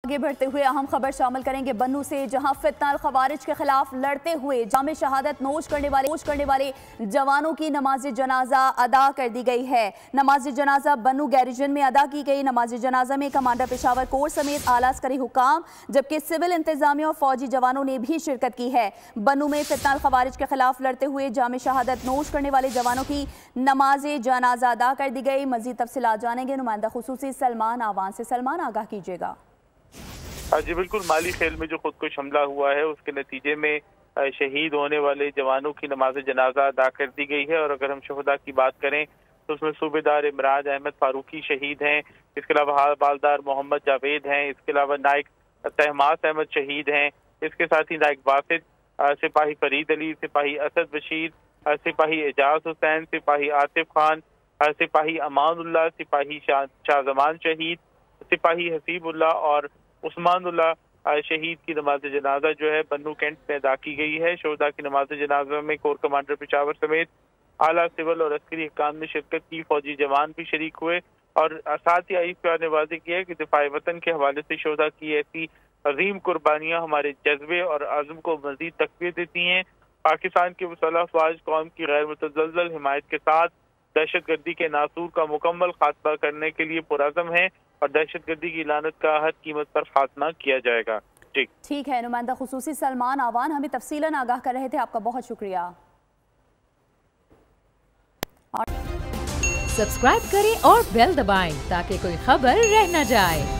आगे बढ़ते हुए अहम खबर शामिल करेंगे बन्नू से, जहां फितना खवारिज के खिलाफ लड़ते हुए जामे शहादत नोश करने वाले जवानों की नमाज जनाजा अदा कर दी गई है। नमाज जनाजा बन्नू गैरिजन में अदा की गई। नमाज जनाजा में कमांडर पेशावर कोर समेत आला अस्करी हुकाम जबकि सिविल इंतजामिया और फौजी जवानों ने भी शिरकत की है। बन्नू में फितना खवारिज के खिलाफ लड़ते हुए जामे शहादत नोश करने वाले जवानों की नमाज जनाजा अदा कर दी गई। मजीद तफसीलात जानेंगे नुमाइंदा खुसूसी सलमान आवान से। सलमान, आगाह कीजिएगा। जी बिल्कुल, माली खेल में जो खुदकुश हमला हुआ है उसके नतीजे में शहीद होने वाले जवानों की नमाज जनाजा अदा कर दी गई है। और अगर हम शहदा की बात करें तो उसमें सूबेदार इमराज अहमद फारूकी शहीद हैं, इसके अलावा हवलदार मोहम्मद जावेद हैं, इसके अलावा नायक तहमास अहमद शहीद हैं, इसके साथ ही नायक बासित, सिपाही फरीद अली, सिपाही असद बशीर, सिपाही एजाज हुसैन, सिपाही आतिफ खान, सिपाही अमानुल्लाह, सिपाही शाहजमान शहीद, सिपाही हसीबुल्लाह और उस्मानुल्लाह शहीद की नमाज जनाजा जो है बन्नू कैंट में अदा की गई है। शोहदा की नमाज जनाजा में कोर कमांडर पेशावर समेत आला सिविल और अस्करी हुक्काम ने शिरकत की। फौजी जवान भी शरीक हुए और साथ ही आईएसपीआर ने वाज़ेह किया कि दिफाए वतन के हवाले से शोहदा की ऐसी अजीम कुर्बानियां हमारे जज्बे और आज़म को मजीद तक़वीत देती हैं। पाकिस्तान की मुसल्लह अफ़वाज कौम की गैर मुतज़ल्ज़ल हिमायत के साथ दहशतगर्दी के नासूर का मुकम्मल खात्मा करने के लिए पुरअज़म है और दहशतगर्दी की लानत का हर कीमत पर खात्मा किया जाएगा। ठीक है, नुमाइंदा खुसूसी सलमान आवान हमें तफसीलन आगाह कर रहे थे, आपका बहुत शुक्रिया। सब्सक्राइब करें और बेल दबाएं ताकि कोई खबर रह न जाए।